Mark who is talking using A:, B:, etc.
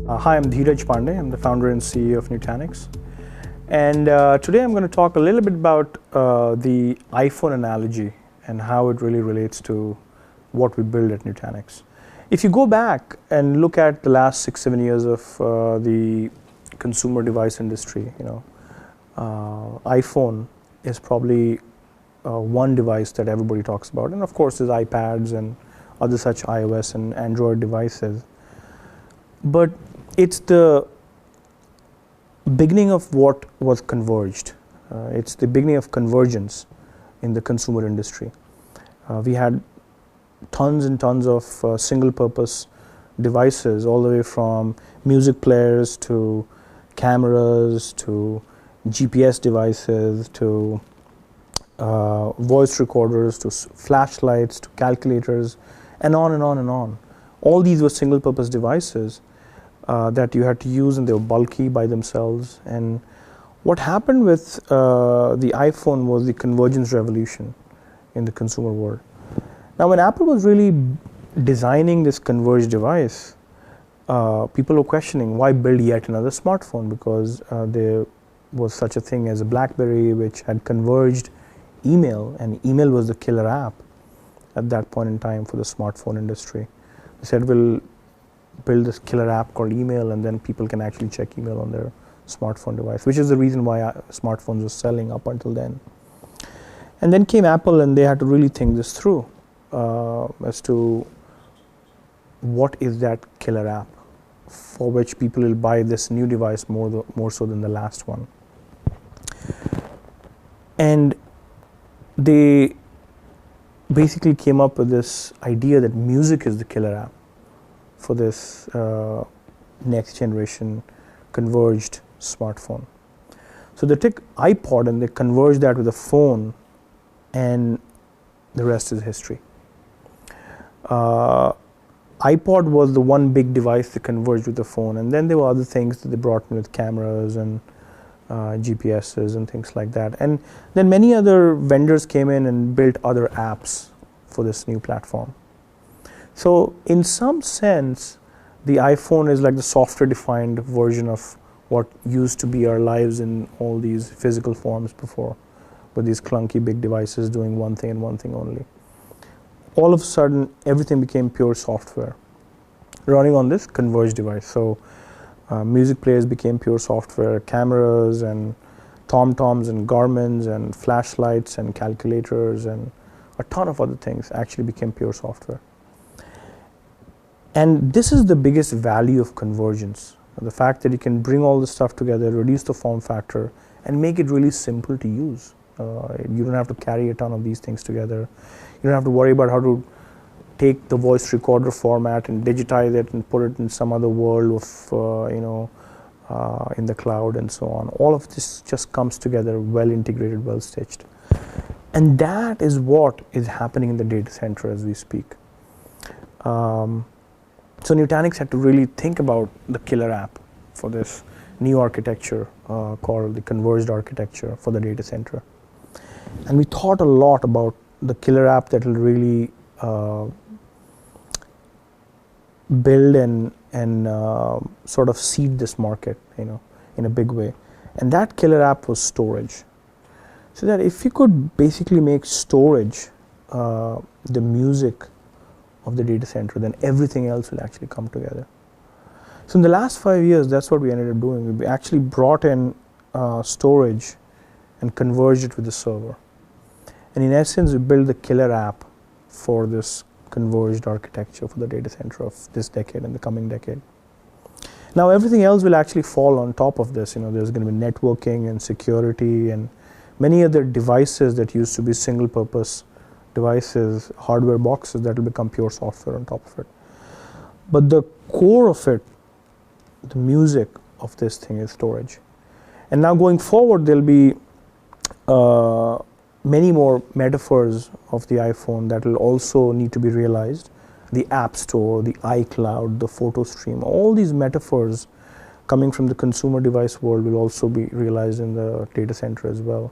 A: Hi, I'm Dheeraj Pandey. I'm the founder and CEO of Nutanix. And today I'm going to talk a little bit about the iPhone analogy and how it really relates to what we build at Nutanix. If you go back and look at the last 6-7 years of the consumer device industry, iPhone is probably one device that everybody talks about. And of course, there's iPads and other such iOS and Android devices. But it's the beginning of what was converged. It's the beginning of convergence in the consumer industry. We had tons and tons of single-purpose devices, all the way from music players to cameras to GPS devices to voice recorders to flashlights to calculators, and on and on and on. All these were single-purpose devices that you had to use, and they were bulky by themselves. And what happened with the iPhone was the convergence revolution in the consumer world. Now, when Apple was really designing this converged device, people were questioning why build yet another smartphone, because there was such a thing as a BlackBerry, which had converged email, and email was the killer app at that point in time for the smartphone industry. They said, we'll build this killer app called email, and then people can actually check email on their smartphone device, which is the reason why smartphones were selling up until then. And then came Apple, and they had to really think this through as to what is that killer app for which people will buy this new device more so than the last one. And they basically came up with this idea that music is the killer app for this next generation converged smartphone. So they took iPod and they converged that with a phone, and the rest is history. iPod was the one big device that converged with the phone, and then there were other things that they brought in with cameras and GPSs and things like that. And then many other vendors came in and built other apps for this new platform. So in some sense, the iPhone is like the software-defined version of what used to be our lives in all these physical forms before, with these clunky big devices doing one thing and one thing only. All of a sudden, everything became pure software running on this converged device. So music players became pure software, cameras and TomToms and Garmins and flashlights and calculators and a ton of other things actually became pure software. And this is the biggest value of convergence, the fact that you can bring all this stuff together, reduce the form factor, and make it really simple to use. You don't have to carry a ton of these things together. You don't have to worry about how to take the voice recorder format and digitize it and put it in some other world of, in the cloud and so on. All of this just comes together well integrated, well stitched. And that is what is happening in the data center as we speak. So Nutanix had to really think about the killer app for this new architecture called the converged architecture for the data center. And we thought a lot about the killer app that will really build and sort of seed this market, in a big way. And that killer app was storage. So that if you could basically make storage the music of the data center, then everything else will actually come together. So in the last 5 years, that's what we ended up doing. We actually brought in storage and converged it with the server. And in essence, we built the killer app for this converged architecture for the data center of this decade and the coming decade. Now, everything else will actually fall on top of this. There's going to be networking and security and many other devices that used to be single-purpose devices, hardware boxes, that will become pure software on top of it. But the core of it, the music of this thing, is storage. And now going forward, there'll be many more metaphors of the iPhone that will also need to be realized. The App Store, the iCloud, the photo stream, all these metaphors coming from the consumer device world will also be realized in the data center as well.